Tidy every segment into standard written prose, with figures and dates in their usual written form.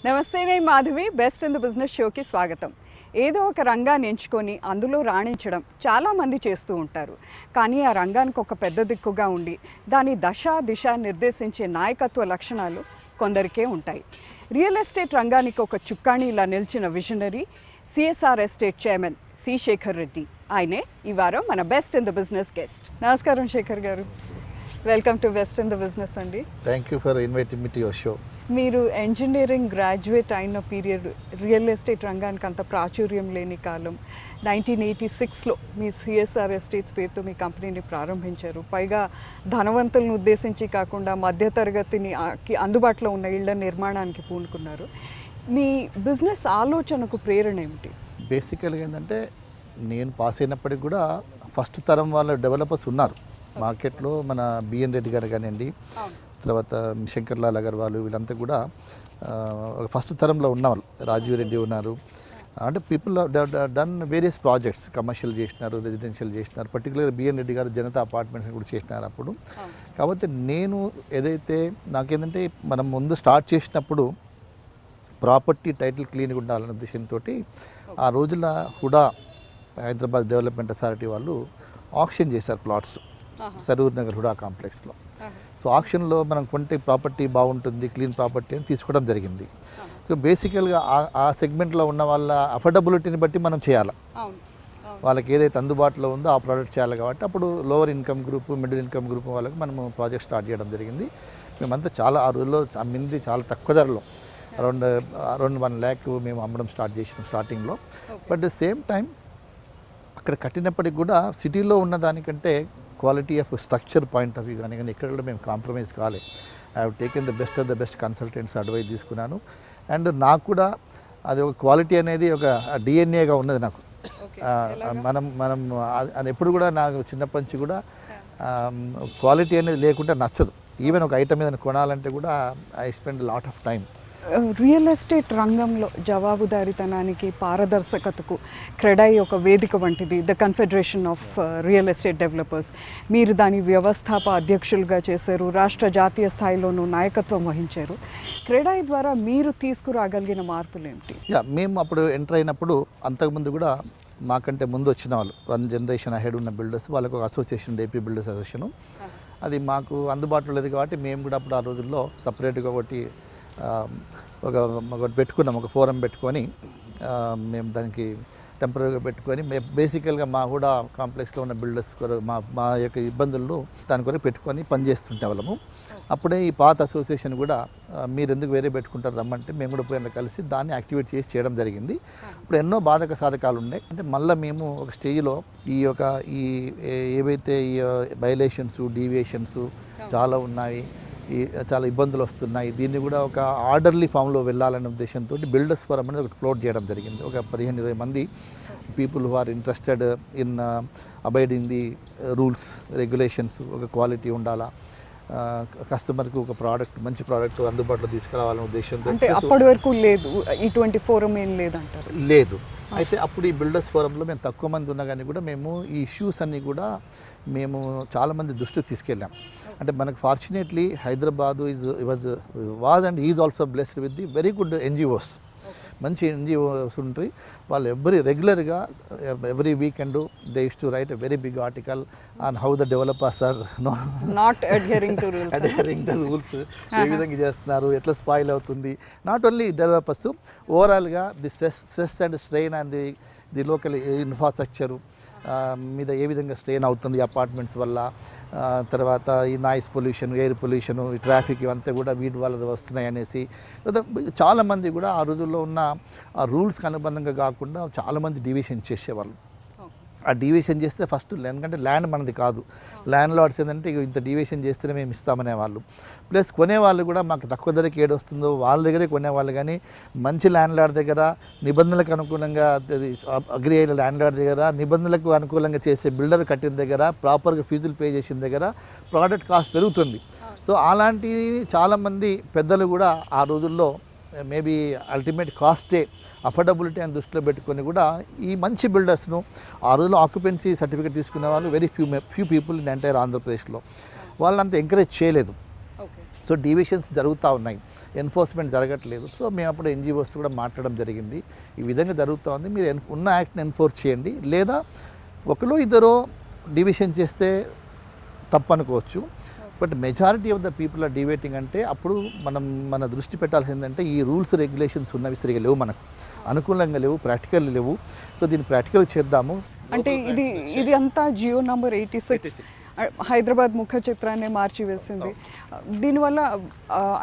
నమస్తే, నేను Madhavi. Best in the business షోకి స్వాగతం. ఏదో ఒక రంగాన్ని ఎంచుకొని అందులో రాణించడం చాలామంది చేస్తూ ఉంటారు. కానీ ఆ రంగానికి ఒక పెద్ద దిక్కుగా ఉండి దాని దిశ నిర్దేశించే నాయకత్వ లక్షణాలు కొందరికే ఉంటాయి. రియల్ ఎస్టేట్ రంగానికి ఒక చుక్కాణిలా నిలిచిన visionary CSR estate chairman C Sekhar Reddy. ఆయనే ఈ వారం మన best in the business guest. నమస్కారం Sekhar garu, welcome to best in the business అండి. Thank you for inviting me to your show. మీరు ఇంజనీరింగ్ గ్రాడ్యుయేట్ అయిన పీరియడ్ రియల్ ఎస్టేట్ రంగానికి అంత ప్రాచుర్యం లేని కాలం 1986లో మీ సిఎస్ఆర్ ఎస్టేట్స్ పేరుతో మీ కంపెనీని ప్రారంభించారు. పైగా ధనవంతులను ఉద్దేశించి కాకుండా మధ్యతరగతిని అందుబాటులో ఉన్న ఇళ్ల నిర్మాణానికి పూనుకున్నారు. మీ బిజినెస్ ఆలోచనకు ప్రేరణ ఏమిటి? బేసికల్గా ఏంటంటే నేను పాస్ అయినప్పటికి కూడా ఫస్ట్ తరం వాళ్ళ డెవలపర్స్ ఉన్నారు మార్కెట్లో. మన బిఎన్ రెడ్డి గారు కానివ్వండి, తర్వాత శంకర్లాల్ అగర్వాల్, వీళ్ళంతా కూడా ఫస్ట్ తరంలో ఉన్నవాళ్ళు. రాజీవ్ రెడ్డి ఉన్నారు. అంటే people done various projects, commercial చేసినారు, రెసిడెన్షియల్ చేసినారు. పర్టికులర్ బిఎన్ రెడ్డి గారు జనతా అపార్ట్మెంట్స్ కూడా చేసినారు అప్పుడు. కాబట్టి నేను ఏదైతే నాకేంటంటే మనం ముందు స్టార్ట్ చేసినప్పుడు ప్రాపర్టీ టైటిల్ క్లీన్గా ఉండాలనే ఉద్దేశంతో ఆ రోజుల హుడా హైదరాబాద్ డెవలప్మెంట్ అథారిటీ వాళ్ళు ఆక్షన్ చేశారు ప్లాట్స్ సరూర్ నగర్ హుడా కాంప్లెక్స్లో. సో ఆక్షన్లో మనం కొంటే ప్రాపర్టీ బాగుంటుంది, క్లీన్ ప్రాపర్టీ అని తీసుకోవడం జరిగింది. సో బేసికల్గా ఆ సెగ్మెంట్లో ఉన్న వాళ్ళ అఫోర్డబిలిటీని బట్టి మనం చేయాలి. వాళ్ళకి ఏదైతే అందుబాటులో ఉందో ఆ ప్రోడక్ట్ చేయాలి. కాబట్టి అప్పుడు lower income group, middle income group వాళ్ళకి మనము ప్రాజెక్ట్ స్టార్ట్ చేయడం జరిగింది. మేమంతా చాలా ఆ రోజుల్లో అమ్మింది చాలా తక్కువ ధరలో, అరౌండ్ 1 lakh మేము అమ్మడం స్టార్ట్ చేసినాం స్టార్టింగ్లో. బట్ ద సేమ్ టైం అక్కడ కట్టినప్పటికి కూడా సిటీలో ఉన్న దానికంటే quality of structure point of view కానీ ఇక్కడ కూడా మేము కాంప్రమైజ్ కాలేదు. I have taken the best of the best consultants advice తీసుకున్నాను. అండ్ నాకు కూడా అది ఒక క్వాలిటీ అనేది ఒక డిఎన్ఏగా ఉన్నది నాకు. మనం అది ఎప్పుడు కూడా నాకు చిన్నప్పటి నుంచి కూడా క్వాలిటీ అనేది లేకుండా నచ్చదు. ఈవెన్ ఒక ఐటమ్ ఏదైనా కొనాలంటే కూడా I spend lot of time. Real estate రంగంలో జవాబుదారీతనానికి, పారదర్శకతకు క్రెడై ఒక వేదిక వంటిది, the confederation of real estate developers. మీరు దాని వ్యవస్థాప అధ్యక్షులుగా చేశారు, రాష్ట్ర జాతీయ స్థాయిలోనూ నాయకత్వం వహించారు. క్రెడై ద్వారా మీరు తీసుకురాగలిగిన మార్పులు ఏమిటి? మేము అప్పుడు ఎంటర్ అయినప్పుడు అంతకుముందు కూడా మాకంటే ముందు వచ్చిన వాళ్ళు 1 generation అహెడ్ ఉన్న బిల్డర్స్, వాళ్ళకు ఒక అసోసియేషన్, ఏపీ బిల్డర్స్ అసోసియేషన్, అది మాకు అందుబాటులో లేదు. కాబట్టి మేము కూడా అప్పుడు ఆ రోజుల్లో సపరేట్గా ఒకటి పెట్టుకున్నాం, ఒక ఫోరం పెట్టుకొని మేము దానికి టెంపరీగా పెట్టుకొని బేసికల్గా మా కూడా కాంప్లెక్స్లో ఉన్న బిల్డర్స్ మా యొక్క ఇబ్బందులను దాని కొరకు పెట్టుకొని పనిచేస్తుంటే వాళ్ళము. అప్పుడే ఈ పాత అసోసియేషన్ కూడా మీరు ఎందుకు వేరే పెట్టుకుంటారు రమ్మంటే మేము కూడా పోయిన కలిసి దాన్ని యాక్టివేట్ చేసి చేయడం జరిగింది. ఇప్పుడు ఎన్నో బాధక సాధకాలు ఉన్నాయి. అంటే మళ్ళీ మేము ఒక స్టేజ్లో ఈ ఏవైతే ఈ వైలేషన్స్, డీవియేషన్స్ చాలా ఉన్నాయి, చాలా ఇబ్బందులు వస్తున్నాయి, దీన్ని కూడా ఒక ఆర్డర్లీ ఫామ్లో వెళ్ళాలనే ఉద్దేశంతో బిల్డర్స్ ఫోరం అనేది ఒకటి ఫ్లోట్ చేయడం జరిగింది. ఒక 15-20 మంది people who are interested in abiding the rules, regulations, ఒక క్వాలిటీ ఉండాలా, కస్టమర్కి ఒక ప్రోడక్ట్, మంచి ప్రోడక్ట్ అందుబాటులో తీసుకురావాలనే ఉద్దేశంతో. అప్పటి వరకు లేదు, ఇటువంటి ఫోరం ఏం లేదంటారు? లేదు. అయితే అప్పుడు ఈ బిల్డర్స్ ఫోరంలో మేము తక్కువ మంది ఉన్నా కానీ కూడా మేము ఈ ఇష్యూస్ అన్నీ కూడా మేము చాలామంది దృష్టికి తీసుకెళ్ళాం. అంటే మనకు fortunately Hyderabad was and is also blessed with the very good NGOs. మంచి ఎన్జిఓస్ ఉంటాయి. వాళ్ళు రెగ్యులర్గా every weekend they use to write a very big article on how the developers are not adhering the rules, ఏ విధంగా చేస్తున్నారు, ఎట్లా spoil అవుతుంది. Not only developers, ఓవరాల్గా the stress and strain and the local infrastructure మీద ఏ విధంగా strain అవుతుంది అపార్ట్మెంట్స్ వల్ల, తర్వాత ఈ నాయిస్ పొల్యూషన్, ఎయిర్ పొల్యూషను, ఈ ట్రాఫిక్ ఇవంతా కూడా వీటి వల్ల వస్తున్నాయి అనేసి చాలామంది కూడా ఆ రోజుల్లో ఉన్న ఆ రూల్స్కి అనుబంధంగా కాకుండా చాలామంది డివిషన్ చేసేవాళ్ళు. ఆ డివిషన్ చేస్తే ఫస్ట్, ఎందుకంటే ల్యాండ్ మనది కాదు, ల్యాండ్ లార్డ్స్ ఏంటంటే ఇంత డివిషన్ చేస్తేనే మేము ఇస్తామనే వాళ్ళు. ప్లస్ కొనేవాళ్ళు కూడా మాకు తక్కువ ధరకి ఏడొస్తుందో వాళ్ళ దగ్గరే కొనేవాళ్ళు. కానీ మంచి ల్యాండ్ లార్డ్ దగ్గర, నిబంధనలకు అనుకూలంగా అగ్రి అయిన ల్యాండ్ లార్డ్ దగ్గర, నిబంధనలకు అనుకూలంగా చేసే బిల్డర్ కట్టిన దగ్గర, ప్రాపర్గా ఫీజులు పే చేసిన దగ్గర ప్రోడక్ట్ కాస్ట్ పెరుగుతుంది. సో అలాంటి చాలామంది పెద్దలు కూడా ఆ రోజుల్లో మేబీ అల్టిమేట్ కాస్టే అఫోర్డబిలిటీ అని దృష్టిలో పెట్టుకొని కూడా ఈ మంచి బిల్డర్స్ను ఆ రోజుల్లో ఆక్యుపెన్సీ సర్టిఫికేట్ తీసుకునే వాళ్ళు very few people in entire ఆంధ్రప్రదేశ్లో వాళ్ళంతా ఎంకరేజ్ చేయలేదు. సో డీవియేషన్స్ జరుగుతూ ఉన్నాయి, ఎన్ఫోర్స్మెంట్ జరగట్లేదు. సో మేము అప్పుడు ఎన్జిఓస్ కూడా మాట్లాడడం జరిగింది, ఈ విధంగా జరుగుతూ ఉంది, మీరు ఉన్న యాక్ట్ని ఎన్ఫోర్స్ చేయండి, లేదా ఒకరు ఇద్దరు డివిషన్ చేస్తే తప్పు అనుకోవచ్చు, but majority of the people are deviating అంటే అప్పుడు మన దృష్టి పెట్టాల్సింది ఏంటంటే ఈ రూల్స్ రెగ్యులేషన్స్ ఉన్నవి సరిగా లేవు, మనకు అనుకూలంగా లేవు, ప్రాక్టికల్ లేవు. సో దీన్ని ప్రాక్టికల్ చేద్దాము. అంటే ఇది అంతా జియో నంబర్ 86 హైదరాబాద్ ముఖ చిత్రాన్ని మార్చివేసింది. దీనివల్ల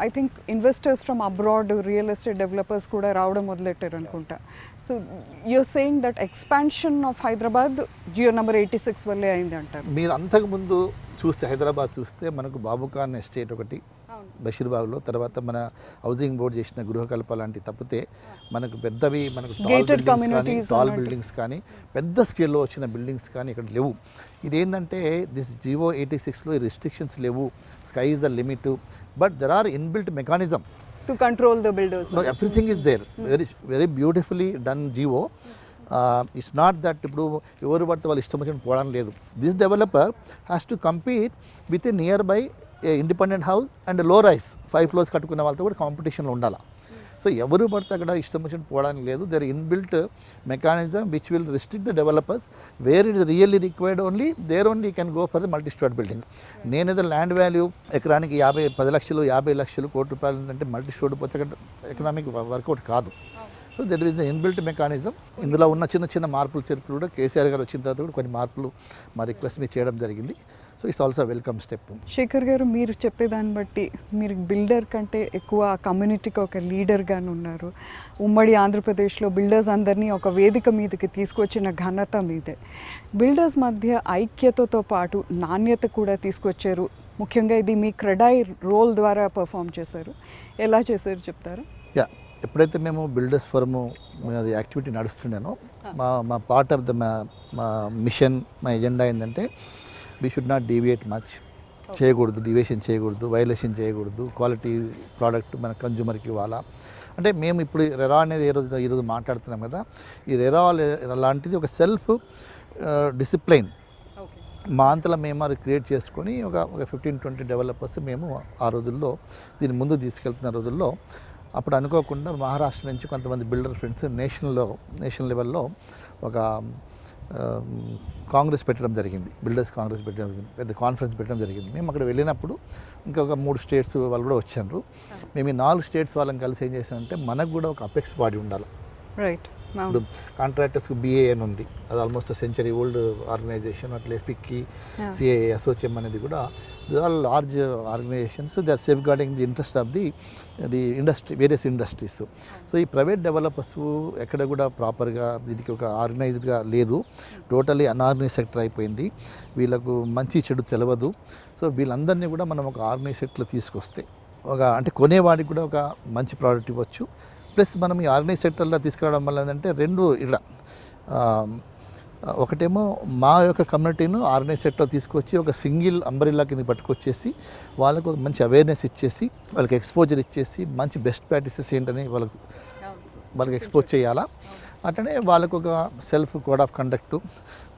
I think investors from abroad real estate developers కూడా రావడం మొదలెట్టారు అనుకుంటా. So you're saying that expansion of Hyderabad GO number 86 వల్లే అయింది అంటారు. మీరు అంతకుముందు చూస్తే హైదరాబాద్ చూస్తే మనకు బాబుఖాన్ ఎస్టేట్ ఒకటి బషీర్బాగ్లో, తర్వాత మన హౌసింగ్ బోర్డు చేసిన గృహకల్ప లాంటి తప్పితే మనకు పెద్దవి మనకు టాల్ బిల్డింగ్స్ కానీ పెద్ద స్కేల్లో వచ్చిన బిల్డింగ్స్ కానీ ఇక్కడ లేవు. ఇదేంటంటే దిస్ జియో 86లో ఈ రెస్ట్రిక్షన్స్ లేవు, sky is the limit, but there are inbuilt mechanism to control the builders. Everything is there, very beautifully done GO. It's not that ఇప్పుడు ఎవరు పడితే వాళ్ళు ఇష్టం వచ్చిన పోవడం లేదు. This developer has to compete with a nearby independent house and low rise 5 floors కట్టుకున్న వాళ్ళతో కూడా కాంపిటీషన్లో ఉండాలి. సో ఎవరు పడితే అక్కడ ఇష్టం వచ్చిన పోవడానికి లేదు. There inbuilt mechanism which will restrict the developers where it is really required only there only can go for the multi storey building. నేనేదో ల్యాండ్ వాల్యూ ఎకరానికి 10 లక్షలు 50 లక్షలు కోటి రూపాయలు అంటే మల్టీ స్టోరీ పోతే అక్కడ ఎకనామిక్ వర్కౌట్ కాదు. So there is the inbuilt mechanism. ఇందులో ఉన్న చిన్న మార్పులు చేర్పులు కూడా కేసీఆర్ గారు వచ్చిన తర్వాత కూడా కొన్ని మార్పులు మా రిక్వెస్ట్ మీద చేయడం జరిగింది. So it's also welcome step. Shekhar garu, మీరు చెప్పేదాన్ని బట్టి మీరు బిల్డర్ కంటే ఎక్కువ కమ్యూనిటీకి ఒక లీడర్గాను ఉన్నారు. ఉమ్మడి ఆంధ్రప్రదేశ్లో బిల్డర్స్ అందరినీ ఒక వేదిక మీదకి తీసుకొచ్చిన ఘనత మీదే. బిల్డర్స్ మధ్య ఐక్యతతో పాటు నాణ్యత కూడా తీసుకొచ్చారు. ముఖ్యంగా ఇది మీ క్రెడాయి రోల్ ద్వారా పర్ఫామ్ చేశారు. ఎలా చేశారు చెప్తారా? ఎప్పుడైతే మేము బిల్డర్స్ ఫోరము అది యాక్టివిటీ నడుస్తుండేనో మా పార్ట్ ఆఫ్ ద మా మిషన్, మా ఎజెండా ఏంటంటే we should not deviate much, చేయకూడదు, డివియేషన్ చేయకూడదు, వైలేషన్ చేయకూడదు, క్వాలిటీ ప్రోడక్ట్ మన కన్జ్యూమర్కి ఇవ్వాలా. అంటే మేము ఇప్పుడు రెరా అనేది ఈరోజు మాట్లాడుతున్నాం కదా, ఈ రెరా లాంటిది ఒక సెల్ఫ్ డిసిప్లైన్ మా అంతలో మేము అది క్రియేట్ చేసుకొని ఒక 15-20 డెవలపర్స్ మేము ఆ రోజుల్లో దీన్ని ముందు తీసుకెళ్తున్న రోజుల్లో అప్పుడు అనుకోకుండా మహారాష్ట్ర నుంచి కొంతమంది బిల్డర్ ఫ్రెండ్స్ నేషనల్ లెవెల్లో ఒక కాంగ్రెస్ పెట్టడం జరిగింది, బిల్డర్స్ కాంగ్రెస్ పెట్టడం జరిగింది, పెద్ద కాన్ఫరెన్స్ పెట్టడం జరిగింది. మేము అక్కడ వెళ్ళినప్పుడు ఇంకొక 3 స్టేట్స్ వాళ్ళు కూడా వచ్చారు. మేము ఈ 4 స్టేట్స్ వాళ్ళని కలిసి ఏం చేసామంటే మనకు కూడా ఒక అపెక్స్ బాడీ ఉండాలి. రైట్. ఇప్పుడు కాంట్రాక్టర్స్కి BAN ఉంది, అది ఆల్మోస్ట్ సెంచరీ ఓల్డ్ ఆర్గనైజేషన్. అట్లే FICCI, CAA, అసోసియేషన్ అనేది కూడా they are large organisations. They are safeguarding the interest of the industry, various industries. So ఈ ప్రైవేట్ డెవలపర్స్ ఎక్కడ కూడా ప్రాపర్గా దీనికి ఒక ఆర్గనైజ్డ్గా లేరు, టోటలీ అన్ఆర్గనైజ్ సెక్టర్ అయిపోయింది, వీళ్ళకు మంచి చెడు తెలియదు. సో వీళ్ళందరినీ కూడా మనం ఒక ఆర్గనైజ్ సెక్టర్లో తీసుకొస్తే అంటే కొనేవాడికి కూడా ఒక మంచి ప్రోడక్ట్ ఇవ్వచ్చు. ప్లస్ మనం ఈ ఆర్గనైజ్ సెక్టర్లో తీసుకురావడం వల్ల ఏంటంటే రెండు ఇక్కడ ఒకటేమో మా యొక్క కమ్యూనిటీను ఆర్గనైజ్ సెక్టర్ తీసుకొచ్చి ఒక సింగిల్ అంబ్రెల్లా కింద పట్టుకొచ్చేసి వాళ్ళకు ఒక మంచి అవేర్నెస్ ఇచ్చేసి వాళ్ళకి ఎక్స్పోజర్ ఇచ్చేసి మంచి బెస్ట్ ప్రాక్టీసెస్ ఏంటని వాళ్ళకి ఎక్స్పోజ్ చేయాలా. అట్లనే వాళ్ళకు ఒక సెల్ఫ్ కోడ్ ఆఫ్ కండక్ట్,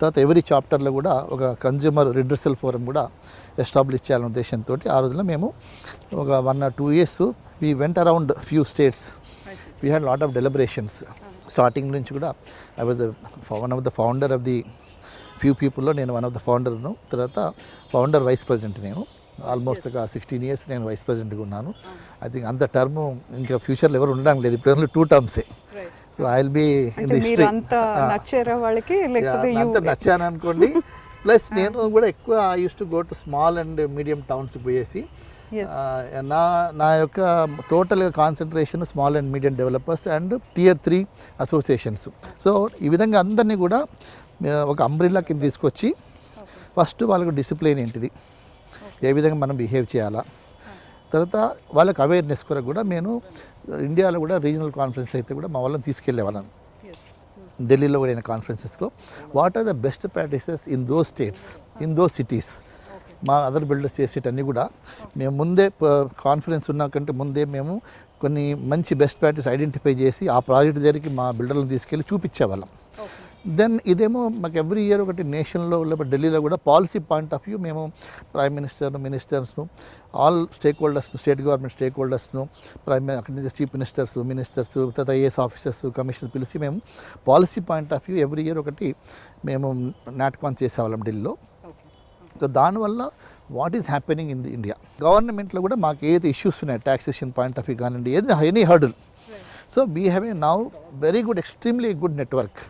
తర్వాత ఎవరీ చాప్టర్లో కూడా ఒక కన్జ్యూమర్ రిడ్రెసల్ ఫోరం కూడా ఎస్టాబ్లిష్ చేయాలనే ఉద్దేశంతో ఆ రోజుల్లో మేము ఒక 1 or 2 years we went around few states. We had lot of deliberations. Starting నుంచి కూడా I was one of the founder of the few పీపుల్లో నేను వన్ ఆఫ్ ద ఫౌండర్ను. తర్వాత ఫౌండర్ వైస్ ప్రెసిడెంట్ నేను. ఆల్మోస్ట్ ఒక 16 years నేను వైస్ ప్రెసిడెంట్గా ఉన్నాను. ఐ థింక్ అంత టర్మ్ ఇంకా ఫ్యూచర్లో ఎవరు ఉండడానికి లేదు, ఇప్పుడు only 2 terms. So I will be in the history. అంత నచ్చాను అనుకోండి. ప్లస్ నేను కూడా ఎక్కువ I use to go to small and medium towns పోయేసి నా యొక్క టోటల్గా concentration small and medium developers and Tier 3 associations. So ఈ విధంగా అందరినీ కూడా ఒక అంబ్రెల్లా కింద తీసుకొచ్చి ఫస్ట్ వాళ్ళకు డిసిప్లిన్ ఏంటిది, ఏ విధంగా మనం బిహేవ్ చేయాలా, తర్వాత వాళ్ళకి అవేర్నెస్ కొరకు కూడా నేను ఇండియాలో కూడా రీజనల్ కాన్ఫరెన్స్ అయితే కూడా మా వాళ్ళని తీసుకెళ్లే వాళ్ళని. ఢిల్లీలో కూడా అయిన కాన్ఫరెన్సెస్లో what are the best practices in those states, in those cities, మా అదర్ బిల్డర్స్ చేసేటన్నీ కూడా మేము ముందే కాన్ఫరెన్స్ ఉన్నకంటే ముందే మేము కొన్ని మంచి బెస్ట్ ప్రాక్టీస్ ఐడెంటిఫై చేసి ఆ ప్రాజెక్ట్ దగ్గరికి మా బిల్డర్లను తీసుకెళ్ళి చూపించేవాళ్ళం. దెన్ ఇదేమో మాకు ఎవ్రీ ఇయర్ ఒకటి నేషన్లో లేకపోతే ఢిల్లీలో కూడా పాలసీ పాయింట్ ఆఫ్ వ్యూ మేము ప్రైమ్ మినిస్టర్స్ను ఆల్ స్టేక్ హోల్డర్స్ను స్టేట్ గవర్నమెంట్ స్టేక్ హోల్డర్స్ను అక్కడి నుంచి చీఫ్ మినిస్టర్స్ తర్వాత ఐఏఎస్ ఆఫీసర్స్ కమిషనర్ పిలిచి మేము policy point of view every year ఒకటి మేము నాటకం చేసేవాళ్ళం ఢిల్లీలో. సో దానివల్ల what is happening in the India గవర్నమెంట్లో కూడా మాకు ఏది ఇష్యూస్ ఉన్నాయి ట్యాక్సేషన్ పాయింట్ ఆఫ్ వ్యూ కానివ్వండి ఏది any hurdle. So we have a now very good extremely good network.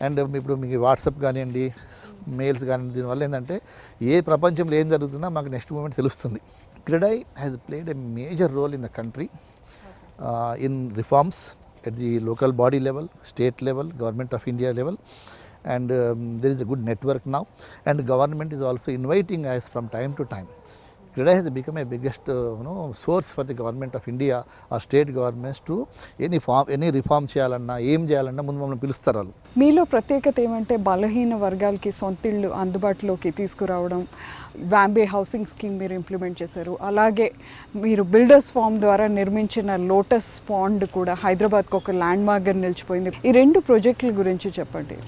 And ఇప్పుడు మీకు వాట్సాప్ కానివ్వండి మెయిల్స్ కానివ్వండి దీనివల్ల ఏంటంటే ఏ ప్రపంచంలో ఏం జరుగుతున్నా మాకు నెక్స్ట్ మూమెంట్ తెలుస్తుంది. CREDAI has played a major role in the country in reforms at the local body level, state level, government of India level. And there is a good network now, and government is also inviting us from time to time. CREDAI has become a biggest source for the government of India or state governments to any reform చేయాలన్నా ఏం చేయాలన్నా ముందు మమ్మల్ని పిలుస్తారు వాళ్ళు. మీలో ప్రత్యేకత ఏమంటే బలహీన వర్గాలకి సొంతిళ్ళు అందుబాటులోకి తీసుకురావడం, వాంబే హౌసింగ్ స్కీమ్ మీరు ఇంప్లిమెంట్ చేశారు. అలాగే మీరు బిల్డర్స్ ఫార్మ్ ద్వారా నిర్మించిన లోటస్ పాండ్ కూడా హైదరాబాద్కి ఒక ల్యాండ్ మార్క్గా నిలిచిపోయింది. ఈ 2 ప్రాజెక్టుల గురించి చెప్పండి.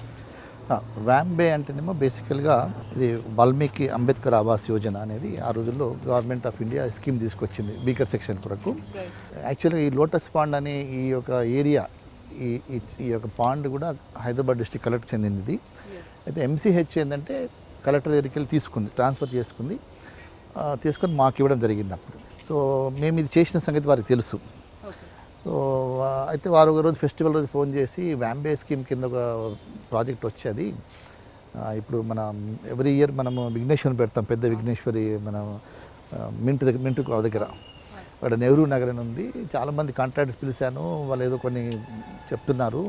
వాంబే అంటేనేమో బేసికల్గా ఇది వాల్మీకి అంబేద్కర్ ఆవాస్ యోజన అనేది ఆ రోజుల్లో గవర్నమెంట్ ఆఫ్ ఇండియా స్కీమ్ తీసుకొచ్చింది బీకర్ సెక్షన్ కొరకు. యాక్చువల్గా ఈ లోటస్ పాండ్ అనే ఈ యొక్క ఏరియా ఈ యొక్క పాండ్ కూడా హైదరాబాద్ డిస్ట్రిక్ట్ కలెక్టర్ చెందింది ఇది. అయితే ఎంసీహెచ్ ఏంటంటే కలెక్టర్ దగ్గరికి వెళ్ళి తీసుకుంది, ట్రాన్స్ఫర్ తీసుకొని మాకు ఇవ్వడం జరిగింది అప్పుడు. సో మేము ఇది చేసిన సంగతి వారికి తెలుసు. సో అయితే వారు ఒక రోజు ఫెస్టివల్ రోజు ఫోన్ చేసి వాంబే స్కీమ్ కింద ఒక ప్రాజెక్ట్ వచ్చేది ఇప్పుడు మనం ఎవ్రీ ఇయర్ మనము విఘ్నేశ్వరిని పెడతాం, పెద్ద విఘ్నేశ్వరి మన మింట్ దగ్గర అక్కడ నెహ్రూ నగర్ అని ఉంది. చాలామంది కాంట్రాక్టర్స్ పిలిచాను, వాళ్ళు ఏదో కొన్ని చెప్తున్నారు,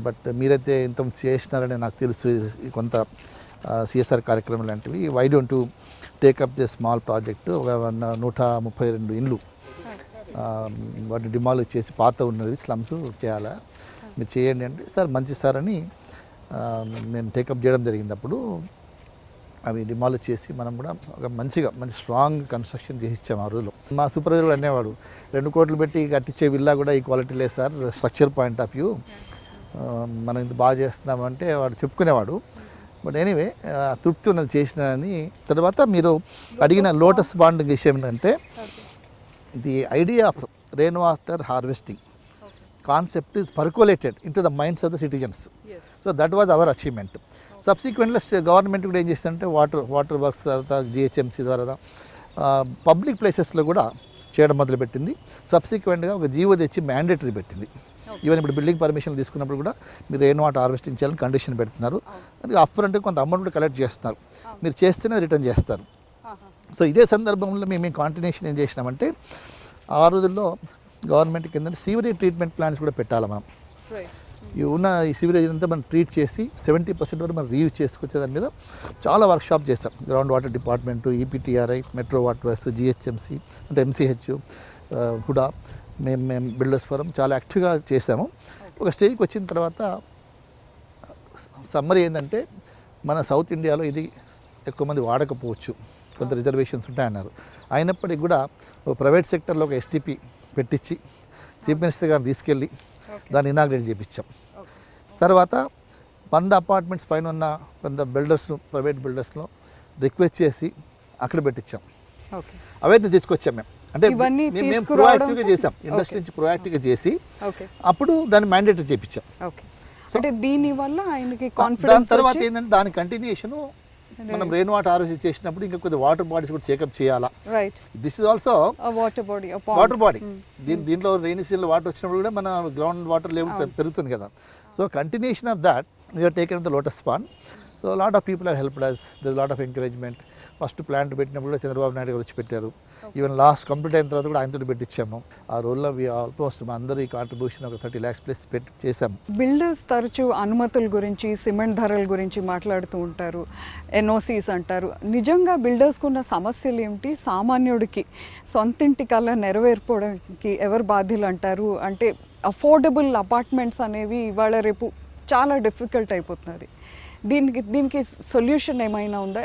బట్ మీరైతే ఇంత చేసినారని నాకు తెలుసు కొంత సిఎస్ఆర్ కార్యక్రమం లాంటివి. Why don't to take up the small project ఒక 132 ఇండ్లు వాటిని డిమాలిష్ చేసి పాత ఉన్నది స్లమ్స్ చేయాలా, మీరు చేయండి అంటే సార్ మంచి సార్ అని నేను టేకప్ చేయడం జరిగింది. అప్పుడు అవి డిమాలిష్ చేసి మనం కూడా ఒక మంచి స్ట్రాంగ్ కన్స్ట్రక్షన్ చేసి ఇచ్చాము ఆ రోజులో. మా సూపర్వైజర్ అనేవాడు 2 కోట్లు పెట్టి కట్టించే విల్లా కూడా ఈ క్వాలిటీ లేదు sir, structure point of view మనం ఇంత బాగా చేస్తున్నామంటే వాడు చెప్పుకునేవాడు. బట్ ఎనీవే తృప్తి ఉన్నది చేసినని. తర్వాత మీరు అడిగిన లోటస్ బాండ్ విషయం ఏంటంటే the idea of rain water harvesting concept is percolated in to the minds of the citizens. So that was our achievement. Subsequently government కూడా ఏం చేస్తుందంటే వాటర్ వర్క్స్ తర్వాత జిహెచ్ఎంసీ ద్వారా పబ్లిక్ ప్లేసెస్లో కూడా చేయడం మొదలుపెట్టింది. సబ్సిక్వెంట్గా ఒక జీవో తెచ్చి మ్యాండేటరీ పెట్టింది. ఈవెన్ ఇప్పుడు బిల్డింగ్ పర్మిషన్ తీసుకున్నప్పుడు కూడా మీరు రెయిన్ వాటర్ హార్వెస్టింగ్ చేయాలని కండిషన్ పెడుతున్నారు. అప్ ఫ్రంట్ కొంత అమౌంట్ కూడా కలెక్ట్ చేస్తున్నారు, మీరు చేస్తేనే రిటర్న్ చేస్తారు. సో ఇదే సందర్భంలో మేము కాంటిన్యూషన్ ఏం చేసినామంటే ఆ రోజుల్లో గవర్నమెంట్ కింద సీవరేజ్ ట్రీట్మెంట్ ప్లాంట్స్ కూడా పెట్టాలి. మనం ఈ సీవరేజ్ అంతా మనం ట్రీట్ చేసి 70% వరకు మనం రీయూజ్ చేసుకొచ్చే దాని మీద చాలా వర్క్షాప్ చేస్తాం. Ground water department, EPTRI, metro water works, GHMC అంటే ఎంసీహెచ్ కూడా మేము బిల్డర్స్ ఫోరం చాలా యాక్టివ్గా చేసాము. ఒక స్టేజ్కి వచ్చిన తర్వాత సమ్మరీ ఏంటంటే మన సౌత్ ఇండియాలో ఇది ఎక్కువ మంది వాడకపోవచ్చు, కొంత రిజర్వేషన్స్ ఉంటాయన్నారు. అయినప్పటికీ కూడా ప్రైవేట్ సెక్టర్లో ఒక ఎస్టీపీ పెట్టించి చీఫ్ మినిస్టర్ గారిని తీసుకెళ్ళి దాన్ని ఇనాగ్రేట్ చేయించాం. తర్వాత 100 అపార్ట్మెంట్స్ పైన ఉన్న కొంత బిల్డర్స్ను ప్రైవేట్ బిల్డర్స్లో రిక్వెస్ట్ చేసి అక్కడ పెట్టించాం. అవన్నీ తీసుకొచ్చాం మేము. అంటే మేము ప్రొయాక్టివ్గా చేసాం, ఇండస్ట్రీ నుంచి ప్రొయాక్టివ్గా చేసి అప్పుడు దాన్ని మ్యాండేటరీ చేయించాం. దాని తర్వాత ఏంటంటే దాని కంటిన్యూషన్ మనం రెయిన్ వాటర్ హార్వెస్ట్ చేసినప్పుడు ఇంకా కొద్ది వాటర్ బాడీస్ కూడా చెకప్ చేయాలా. This is also water body. దీంట్లో రెయినీ సీజన్లో వాటర్ వచ్చినప్పుడు కూడా మన గ్రౌండ్ వాటర్ లెవెల్ పెరుగుతుంది కదా. So continuation of that we are taken the lotus pond. So lot of people have helped us, there lot of encouragement. First plant పెట్టినప్పుడు కూడా చంద్రబాబు నాయుడు గారు వచ్చి పెట్టారు. ఈవెన్ లాస్ట్ కంప్లీట్ అయిన తర్వాత కూడా ఆయనతో పెట్టించాము. ఆ రోజుల్లో ఆల్మోస్ట్ మా అందరూ ఈ కాంట్రిబ్యూషన్ ఒక 30 lakhs ప్లస్ పెట్టి చేసాము. బిల్డర్స్ తరచూ అనుమతుల గురించి, సిమెంట్ ధరల గురించి మాట్లాడుతూ ఉంటారు, ఎన్ఓసీస్ అంటారు. నిజంగా బిల్డర్స్కు ఉన్న సమస్యలు ఏమిటి? సామాన్యుడికి సొంతింటి కల్లా నెరవేర్పడానికి ఎవరు బాధ్యులు అంటారు? అంటే అఫోర్డబుల్ అపార్ట్మెంట్స్ అనేవి ఇవాళ రేపు చాలా డిఫికల్ట్ అయిపోతున్నది. దీనికి సొల్యూషన్ ఏమైనా ఉందా?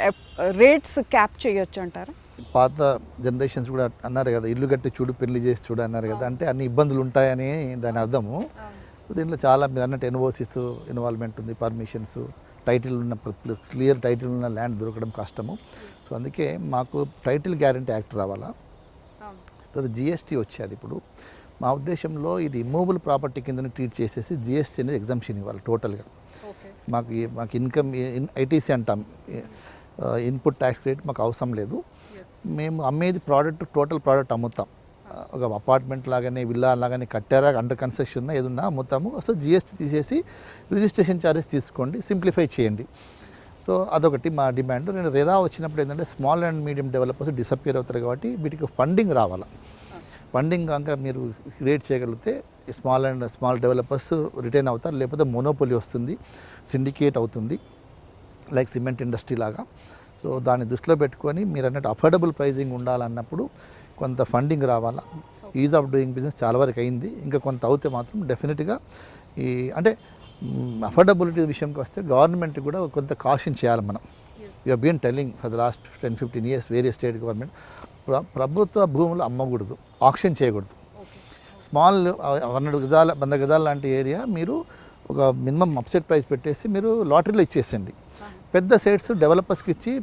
రేట్స్ క్యాప్ చేయొచ్చు అంటారా? పాత జనరేషన్స్ కూడా అన్నారు కదా, ఇల్లు కట్టి చూడు పెళ్లి చేసి చూడు అన్నారు కదా. అంటే అన్ని ఇబ్బందులు ఉంటాయని దాని అర్థము. దీంట్లో చాలా మీరు అన్నట్టు ఎన్ఓసిస్ ఇన్వాల్వ్మెంట్ ఉంది, పర్మిషన్స్, టైటిల్ ఉన్న క్లియర్ టైటిల్ ఉన్న ల్యాండ్ దొరకడం కష్టము. సో అందుకే మాకు టైటిల్ గ్యారంటీ యాక్ట్ రావాలా, తర్వాత జిఎస్టీ వచ్చేది. ఇప్పుడు మా ఉద్దేశంలో ఇది ఇమ్మూవబుల్ ప్రాపర్టీ కింద ట్రీట్ చేసేసి జిఎస్టీ అనేది ఎగ్జంప్షన్ ఇవ్వాలి టోటల్గా. మాకు ఇన్కమ్ ఐటీసీ అంటాం, ఇన్పుట్ ట్యాక్స్ క్రెడిట్ మాకు అవసరం లేదు. మేము అమ్మేది ప్రోడక్ట్, టోటల్ ప్రోడక్ట్ అమ్ముతాం. ఒక అపార్ట్మెంట్ లాగానే విల్లా లాగానే కట్టారా, అండర్ కన్స్ట్రక్షన్ ఏదన్నా అమ్ముతాము. సో జిఎస్టీ తీసేసి రిజిస్ట్రేషన్ ఛార్జెస్ తీసుకోండి, సింప్లిఫై చేయండి. సో అదొకటి మా డిమాండ్. నేను రెరా వచ్చినప్పుడు ఏంటంటే small and medium developers disappear అవుతారు కాబట్టి వీటికి ఫండింగ్ రావాలి. ఫండింగ్ కనుక మీరు క్రియేట్ చేయగలిగితే స్మాల్ డెవలపర్స్ రిటైన్ అవుతారు, లేకపోతే మోనోపోలీ వస్తుంది, సిండికేట్ అవుతుంది లైక్ సిమెంట్ ఇండస్ట్రీ లాగా. సో దాన్ని దృష్టిలో పెట్టుకొని మీరు అన్నట్టు అఫోర్డబుల్ ప్రైజింగ్ ఉండాలన్నప్పుడు కొంత ఫండింగ్ రావాలా. ఈజ్ ఆఫ్ డూయింగ్ బిజినెస్ చాలా వరకు అయింది, ఇంకా కొంత అవుతే మాత్రం డెఫినెట్గా ఈ అంటే అఫోర్డబిలిటీ విషయంకి వస్తే గవర్నమెంట్ కూడా కొంత కాషన్ చేయాలి. మనం you been telling for the last 10-15 years various state government ప్రభుత్వ భూములు అమ్మకూడదు, ఆక్షన్ చేయకూడదు. స్మాల్ 100 గజాల లాంటి ఏరియా మీరు ఒక మినిమం అప్సెట్ ప్రైస్ పెట్టేసి మీరు లాటరీలో ఇచ్చేసండి. పెద్ద సైట్స్ డెవలపర్స్కి ఇచ్చి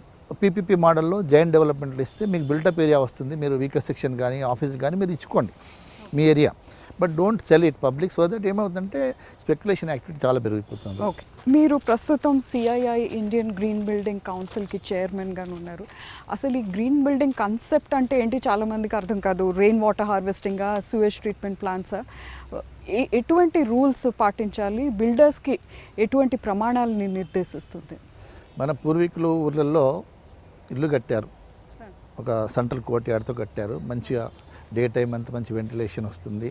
పీపీపీ మోడల్లో జాయింట్ డెవలప్మెంట్లు ఇస్తే మీకు బిల్టప్ ఏరియా వస్తుంది. మీరు వీకర్ సెక్షన్ కానీ ఆఫీస్ కానీ మీరు ఇచ్చుకోండి మీ area, but don't sell it public. So that ఏమవుతుందంటే స్పెక్యులేషన్ యాక్టివిటీ చాలా పెరిగిపోతుంది. ఓకే, మీరు ప్రస్తుతం సిఐఐ ఇండియన్ గ్రీన్ బిల్డింగ్ కౌన్సిల్కి చైర్మన్గాను ఉన్నారు. అసలు ఈ గ్రీన్ బిల్డింగ్ కాన్సెప్ట్ అంటే ఏంటి చాలామందికి అర్థం కాదు. రెయిన్ వాటర్ హార్వెస్టింగా, సూయేజ్ ట్రీట్మెంట్ ప్లాంట్సా, ఎటువంటి రూల్స్ పాటించాలి, బిల్డర్స్కి ఎటువంటి ప్రమాణాలని నిర్దేశిస్తుంది? మన పూర్వీకులు ఊర్లలో ఇల్లు కట్టారు, ఒక సెంట్రల్ కోర్ట్ యార్డ్తో కట్టారు. మంచిగా డే టైం అంతా మంచి వెంటిలేషన్ వస్తుంది,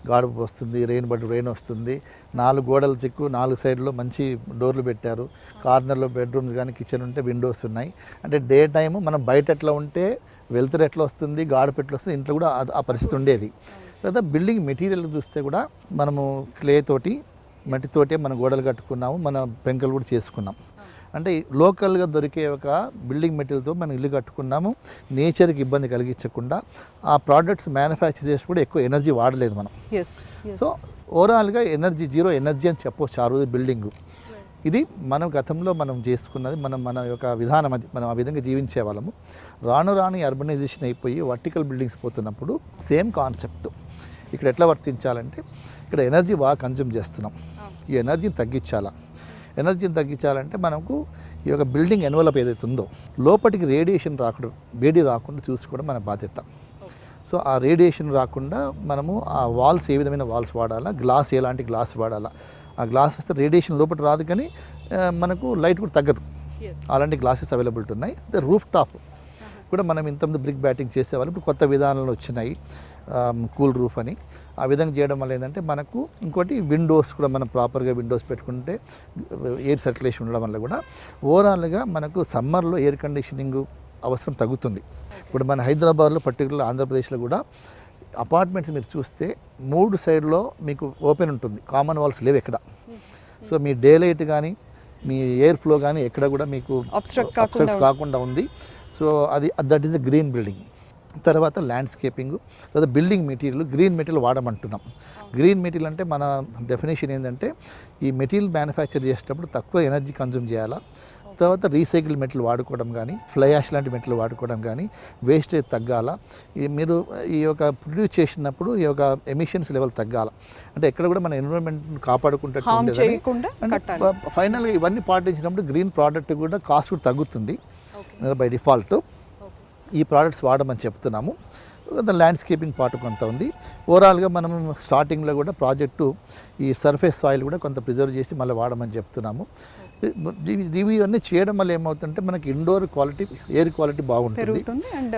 గాడుపు వస్తుంది, రెయిన్ వస్తుంది. 4 గోడలు చిక్కు, 4 సైడ్లో మంచి డోర్లు పెట్టారు. కార్నర్లో బెడ్రూమ్స్ కానీ కిచెన్ ఉంటే విండోస్ ఉన్నాయి. అంటే డే టైము మనం బయట ఎట్లా ఉంటే వెలుతురు ఎట్లా వస్తుంది, గాడుపు ఎట్లా వస్తుంది, ఇంట్లో కూడా ఆ పరిస్థితి ఉండేది. లేదా బిల్డింగ్ మెటీరియల్ చూస్తే కూడా మనము క్లే తోటి, మట్టితోటే మన గోడలు కట్టుకున్నాము, మన పెంకలు కూడా చేసుకున్నాం. అంటే లోకల్గా దొరికే ఒక బిల్డింగ్ మెటీరియల్తో మనం ఇల్లు కట్టుకున్నాము. నేచర్కి ఇబ్బంది కలిగించకుండా ఆ ప్రోడక్ట్స్ మ్యానుఫ్యాక్చర్ చేసి కూడా ఎక్కువ ఎనర్జీ వాడలేదు మనం. సో ఓవరాల్గా జీరో ఎనర్జీ అని చెప్పవచ్చు ఆ రోజు బిల్డింగ్. ఇది మనం గతంలో మనం చేసుకున్నది, మన యొక్క విధానం అది. మనం ఆ విధంగా జీవించే వాళ్ళము. రాను అర్బనైజేషన్ అయిపోయి వర్టికల్ బిల్డింగ్స్ పోతున్నప్పుడు సేమ్ కాన్సెప్ట్ ఇక్కడ ఎట్లా వర్తించాలంటే, ఇక్కడ ఎనర్జీ బాగా కన్జ్యూమ్ చేస్తున్నాం, ఈ ఎనర్జీని తగ్గించాలంటే మనకు ఈ యొక్క బిల్డింగ్ ఎన్వలప్ ఏదైతే ఉందో లోపలికి రేడియేషన్ రాకుండా, వేడి రాకుండా చూసుకోవడం మన బాధ్యత. సో ఆ రేడియేషన్ రాకుండా మనము ఆ వాల్స్ ఏ విధమైన వాల్స్ వాడాలా, గ్లాస్ ఎలాంటి గ్లాస్ వాడాలా. ఆ గ్లాస్ వస్తే రేడియేషన్ లోపల రాదు, కానీ మనకు లైట్ కూడా తగ్గదు. అలాంటి గ్లాసెస్ అవైలబిలిటీ ఉన్నాయి. రూఫ్ టాప్ కూడా మనం ఇంతకుముందు బ్రిక్ బ్యాటింగ్ చేసేవాళ్ళు, ఇప్పుడు కొత్త విధానాలు వచ్చినాయి, కూల్ రూఫ్ అని. ఆ విధంగా చేయడం వల్ల ఏంటంటే మనకు ఇంకోటి విండోస్ కూడా మనం ప్రాపర్గా విండోస్ పెట్టుకుంటే ఎయిర్ సర్క్యులేషన్ ఉండడం వల్ల కూడా ఓవరాల్గా మనకు సమ్మర్లో ఎయిర్ కండిషనింగ్ అవసరం తగ్గుతుంది. ఇప్పుడు మన హైదరాబాద్లో, పర్టికులర్ ఆంధ్రప్రదేశ్లో కూడా అపార్ట్మెంట్స్ మీరు చూస్తే 3 సైడ్లో మీకు ఓపెన్ ఉంటుంది, కామన్ వాల్స్ లేవు ఎక్కడ. సో మీ డే లైట్ కానీ మీ ఎయిర్ ఫ్లో కానీ ఎక్కడ కూడా మీకు అబ్స్ట్రక్ట్ కాకుండా ఉంది. So that is the green building. తర్వాత ల్యాండ్స్కేపింగ్, తర్వాత బిల్డింగ్ మెటీరియల్, గ్రీన్ మెటీరియల్ వాడమంటున్నాం. గ్రీన్ మెటీరియల్ అంటే మన డెఫినేషన్ ఏంటంటే ఈ మెటీరియల్ మ్యానుఫ్యాక్చర్ చేసేటప్పుడు తక్కువ ఎనర్జీ కన్జ్యూమ్ చేయాలా. తర్వాత రీసైకిల్ మెటీరియల్ వాడుకోవడం కానీ, ఫ్లై యాష్ లాంటి మెటీరియల్ వాడుకోవడం కానీ, వేస్టేజ్ తగ్గాల. మీరు ఈ యొక్క ప్రొడ్యూస్ చేసినప్పుడు ఈ యొక్క ఎమిషన్స్ లెవెల్ తగ్గాల. అంటే ఎక్కడ కూడా మన ఎన్విరాన్మెంట్ కాపాడుకుంటే ఉండేదని. అంటే ఫైనల్గా ఇవన్నీ పాటించినప్పుడు గ్రీన్ ప్రోడక్ట్ కూడా కాస్ట్ కూడా తగ్గుతుంది బై డిఫాల్ట్. ఈ ప్రోడక్ట్స్ వాడమని చెప్తున్నాము. ల్యాండ్స్కేపింగ్ పార్ట్ కొంత ఉంది. ఓవరాల్గా మనం స్టార్టింగ్లో కూడా ప్రాజెక్టు ఈ సర్ఫేస్ సాయిల్ కూడా కొంత ప్రిజర్వ్ చేసి మళ్ళీ వాడమని చెప్తున్నాము. ఇవన్నీ చేయడం వల్ల ఏమవుతుందంటే మనకి ఇండోర్ క్వాలిటీ, ఎయిర్ క్వాలిటీ బాగుంటుంది,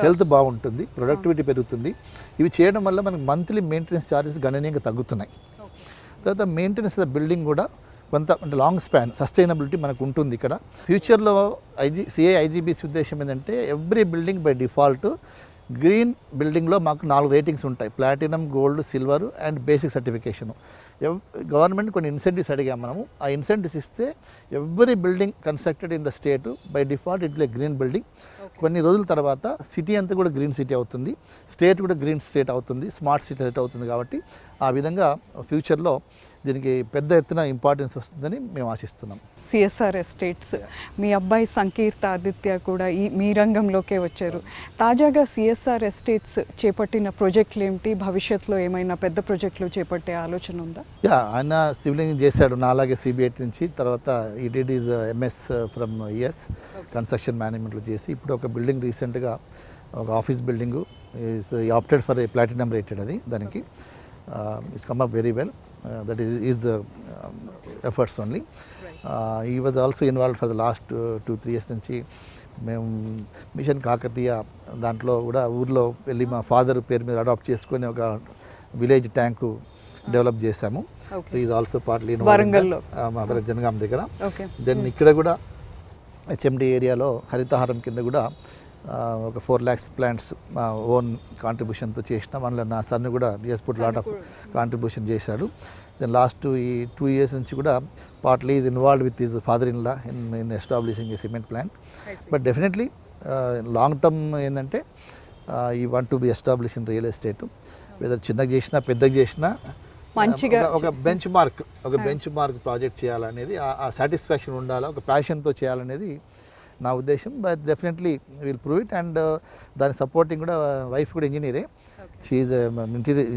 హెల్త్ బాగుంటుంది, ప్రొడక్టివిటీ పెరుగుతుంది. ఇవి చేయడం వల్ల మనకి మంత్లీ మెయింటెనెన్స్ ఛార్జెస్ గణనీయంగా తగ్గుతున్నాయి. తర్వాత మెయింటెనెన్స్ బిల్డింగ్ కూడా కొంత అంటే లాంగ్ స్పాన్ సస్టైనబిలిటీ మనకు ఉంటుంది. ఇక్కడ ఫ్యూచర్లో ఐజీబీసీ ఉద్దేశం ఏంటంటే every building by default green బిల్డింగ్లో మాకు 4 రేటింగ్స్ ఉంటాయి, platinum, gold, silver and basic certification. Government కొన్ని ఇన్సెంటివ్స్ అడిగాం మనము. ఆ ఇన్సెంటివ్స్ ఇస్తే every building constructed in the state by default ఇట్లే గ్రీన్ బిల్డింగ్. కొన్ని రోజుల తర్వాత సిటీ అంతా కూడా గ్రీన్ సిటీ అవుతుంది, స్టేట్ కూడా గ్రీన్ స్టేట్ అవుతుంది, స్మార్ట్ సిటీ అవుతుంది. కాబట్టి ఆ విధంగా ఫ్యూచర్లో దీనికి పెద్ద ఎత్తున ఇంపార్టెన్స్ వస్తుందని మేము ఆశిస్తున్నాం. సిఎస్ఆర్ ఎస్టేట్స్, మీ అబ్బాయి సంకీర్త ఆదిత్య కూడా మీ రంగంలోకే వచ్చారు. తాజాగా సిఎస్ఆర్ ఎస్టేట్స్ చేపట్టిన ప్రాజెక్టులు ఏమిటి? భవిష్యత్తులో ఏమైనా పెద్ద ప్రాజెక్టులు చేపట్టే ఆలోచన ఉందా? ఆయన సివిల్ ఇంజనీర్ చేశాడు నాలాగే సిబిఐటి నుంచి. తర్వాత he did is MS from US construction మేనేజ్మెంట్లో చేసి ఇప్పుడు ఒక బిల్డింగ్ రీసెంట్గా ఒక office building is opted for a platinum rated. అది దానికి it's come up very well. That is efforts only. He was also involve for the last 2-3 years నుంచి. మేము మిషన్ కాకతీయ దాంట్లో కూడా ఊర్లో వెళ్ళి మా ఫాదర్ పేరు మీద అడాప్ట్ చేసుకొని ఒక విలేజ్ ట్యాంకు డెవలప్ చేశాము. సో ఈజ్ ఆల్సో పార్ట్లీ వరంగల్లో మా జనగాం దగ్గర. ఓకే. దెన్ ఇక్కడ కూడా హెచ్ఎండి ఏరియాలో హరితహారం కింద కూడా ఒక 4 lakhs ప్లాంట్స్ మా ఓన్ కాంట్రిబ్యూషన్తో చేసిన. మనలో నా సన్ కూడా బిఎస్ పుట్ లాట్ ఆఫ్ కాంట్రిబ్యూషన్ చేశాడు. దెన్ లాస్ట్ ఈ 2 years నుంచి కూడా partly is involved with his father in law in establishing a cement plant. But definitely long term ఏంటంటే ఈ want to be establish in real estate. ఏదో చిన్నగా చేసినా పెద్దగా చేసినా మంచిగా ఒక బెంచ్ మార్క్ ప్రాజెక్ట్ చేయాలనేది, ఆ సాటిస్ఫాక్షన్ ఉండాలా, ఒక ప్యాషన్తో చేయాలనేది నా ఉద్దేశం. But definitely will prove it. And దాని సపోర్టింగ్ కూడా వైఫ్ కూడా ఇంజనీరే. She is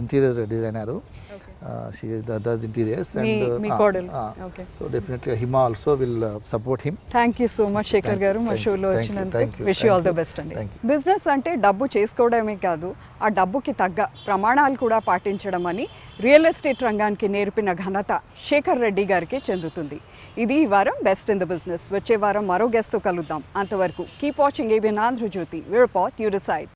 interior designer. She does interiors. And so definitely him also will support him. Thank you so much Sekhar garu, మా షోలో వచ్చినందుకు. Wish you all the best అండి. Business అంటే డబ్బు చేసుకోవడమే కాదు, ఆ డబ్బుకి తగ్గ ప్రమాణాలు కూడా పాటించడం అని రియల్ ఎస్టేట్ రంగానికి నేర్పిన ఘనత శేఖర్ రెడ్డి గారికి చెందుతుంది. ఇది ఈ వారం బెస్ట్ ఇన్ ద బిజినెస్. వచ్చే వారం మరో గెస్ట్తో కలుద్దాం. అంతవరకు keep watching ABN Andhrajyothi. We report, you decide.